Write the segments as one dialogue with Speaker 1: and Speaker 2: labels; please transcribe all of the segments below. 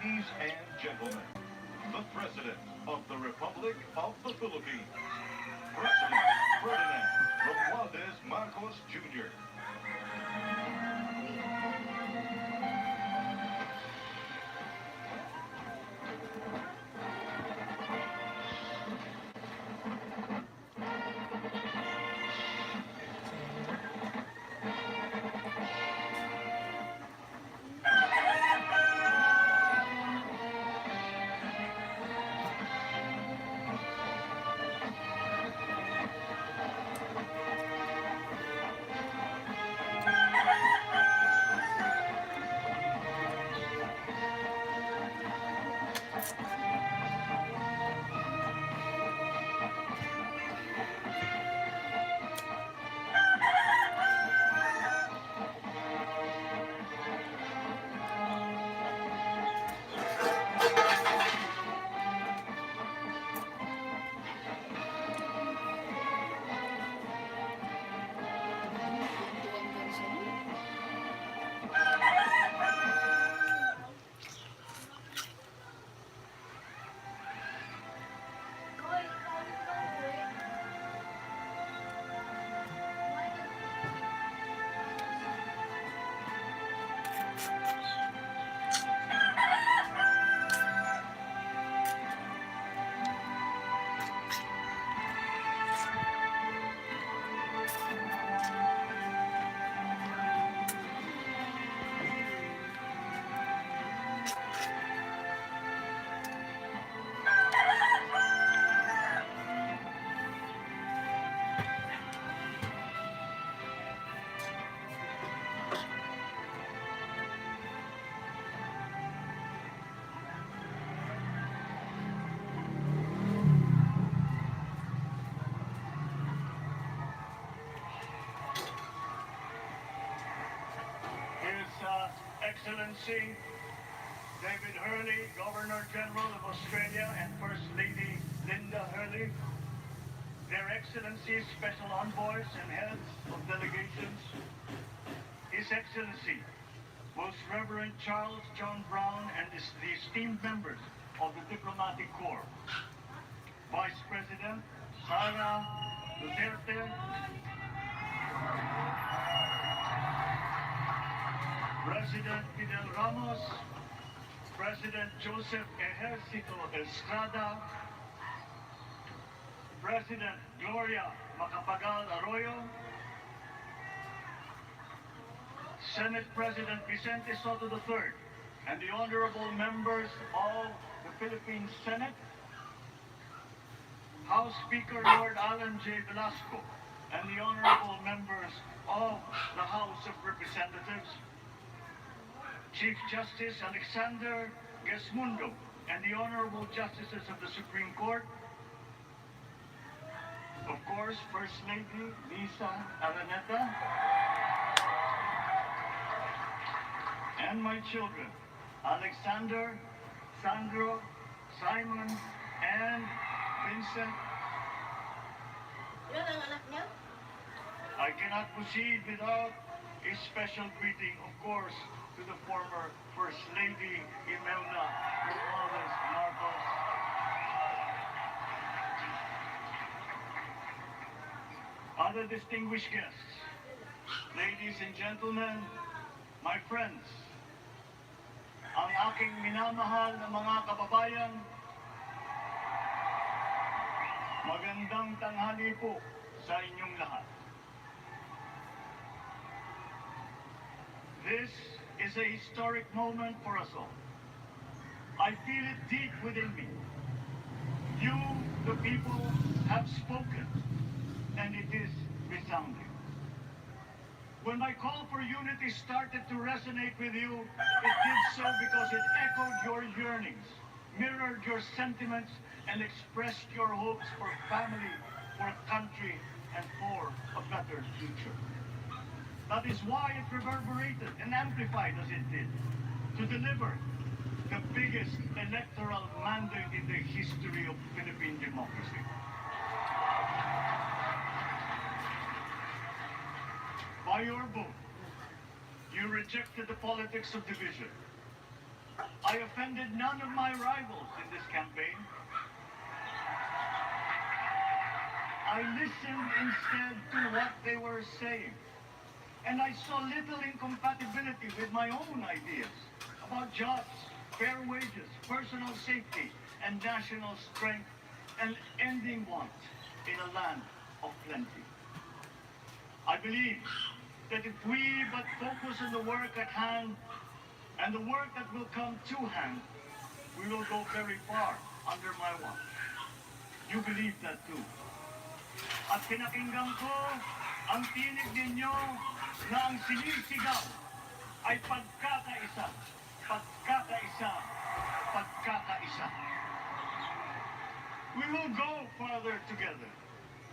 Speaker 1: Ladies and gentlemen, the President of the Republic of the Philippines, President Ferdinand Romualdez Marcos Jr.
Speaker 2: Excellency David Hurley, Governor General of Australia, and First Lady Linda Hurley, Their Excellencies, Special Envoys, and Heads of Delegations, His Excellency, Most Reverend Charles John Brown, and the esteemed members of the Diplomatic Corps, Vice President Sara Duterte, President Fidel Ramos, President Joseph Ejercito Estrada, President Gloria Macapagal Arroyo, Senate President Vicente Soto III, and the honorable members of the Philippine Senate, House Speaker Lord Alan J. Velasco, and the honorable members of the House of Representatives, Chief Justice Alexander Gesmundo, and the Honorable Justices of the Supreme Court, of course, First Lady Lisa Araneta, and my children, Alexander, Sandro, Simon, and Vincent.
Speaker 3: Ilan ang anak niya?
Speaker 2: I cannot proceed without a special greeting, of course, to the former First Lady Imelda Romualdez Marcos. Other distinguished guests, ladies and gentlemen, my friends, ang aking minamahal na mga kababayan, magandang tanghali po sa inyong lahat. This is a historic moment for us all. I feel it deep within me. You, the people, have spoken, and it is resounding. When my call for unity started to resonate with you, it did so because it echoed your yearnings, mirrored your sentiments, and expressed your hopes for family, for country, and for a better future. That is why it reverberated and amplified as it did, to deliver the biggest electoral mandate in the history of Philippine democracy. By your vote, you rejected the politics of division. I offended none of my rivals in this campaign. I listened instead to what they were saying. And I saw little incompatibility with my own ideas about jobs, fair wages, personal safety, and national strength, and ending want in a land of plenty. I believe that if we but focus on the work at hand and the work that will come to hand, we will go very far under my watch. You believe that too. At pinakinggan ko ang tinig ninyo na ang sinisigaw ay pagkakaisa, pagkakaisa, pagkakaisa. We will go farther together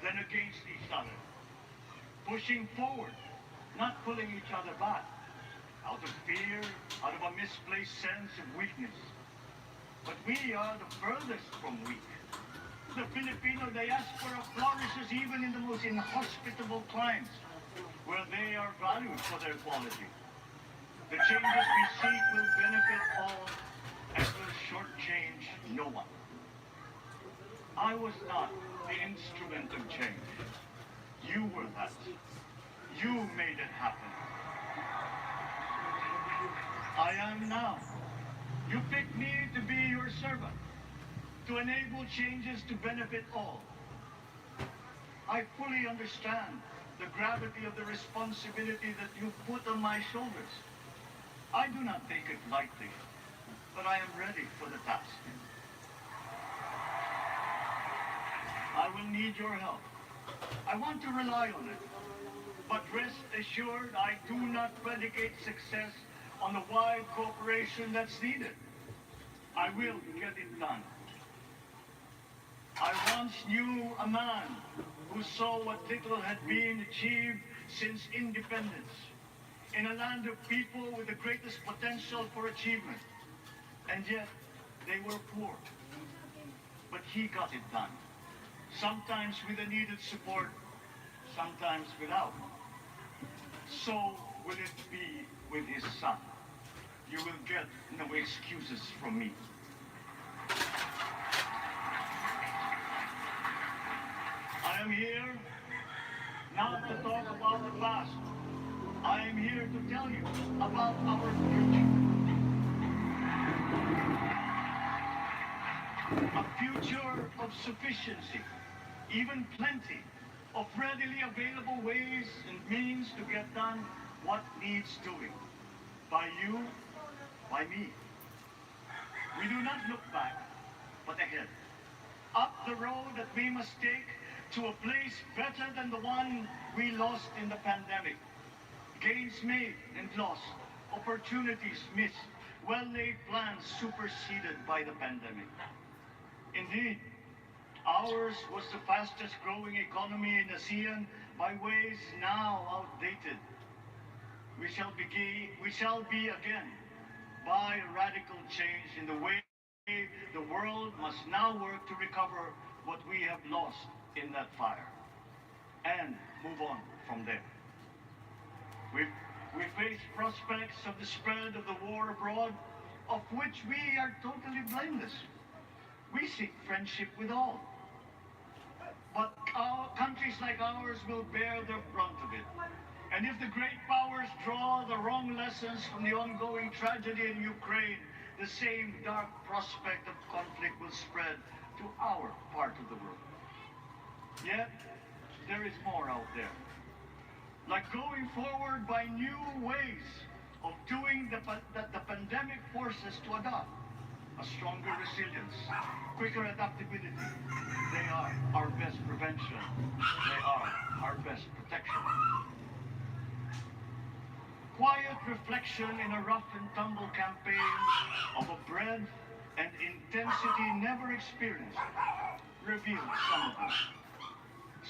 Speaker 2: than against each other, pushing forward, not pulling each other back, out of fear, out of a misplaced sense of weakness. But we are the furthest from weak. The Filipino diaspora flourishes even in the most inhospitable climes, where they are valued for their quality. The changes we seek will benefit all and will shortchange no one. I was not the instrument of change. You were that. You made it happen. I am now. You picked me to be your servant, to enable changes to benefit all. I fully understand the gravity of the responsibility that you put on my shoulders. I do not take it lightly, but I am ready for the task. I will need your help. I want to rely on it. But rest assured, I do not predicate success on the wide cooperation that's needed. I will get it done. I once knew a man who saw what little had been achieved since independence in a land of people with the greatest potential for achievement. And yet, they were poor. But he got it done. Sometimes with the needed support, sometimes without. So will it be with his son. You will get no excuses from me. I am here not to talk about the past. I am here to tell you about our future. A future of sufficiency, even plenty, of readily available ways and means to get done what needs doing. By you, by me. We do not look back, but ahead. Up the road that we must take to a place better than the one we lost in the pandemic. Gains made and lost, opportunities missed, well-laid plans superseded by the pandemic. Indeed, ours was the fastest growing economy in ASEAN by ways now outdated. We shall be again by a radical change in the way the world must now work to recover what we have lost in that fire and move on from there. We face prospects of the spread of the war abroad, of which we are totally blameless. We seek friendship with all. But countries like ours will bear the brunt of it. And if the great powers draw the wrong lessons from the ongoing tragedy in Ukraine, the same dark prospect of conflict will spread to our part of the world. Yet, there is more out there. Like going forward by new ways of doing that the pandemic forces to adopt. A stronger resilience, quicker adaptability. They are our best prevention. They are our best protection. Quiet reflection in a rough and tumble campaign of a breadth and intensity never experienced revealed some of them.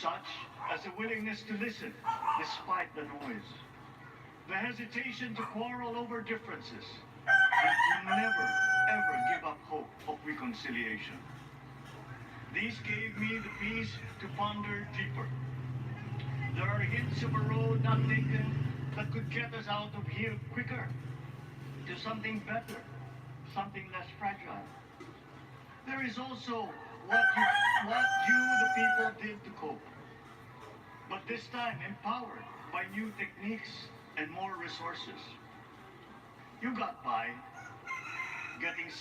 Speaker 2: Such as a willingness to listen despite the noise, the hesitation to quarrel over differences, and to never, ever give up hope of reconciliation. These gave me the peace to ponder deeper. There are hints of a road not taken that could get us out of here quicker, to something better, something less fragile. There is also what you, the people, did to cope. But this time empowered by new techniques and more resources. You got by, getting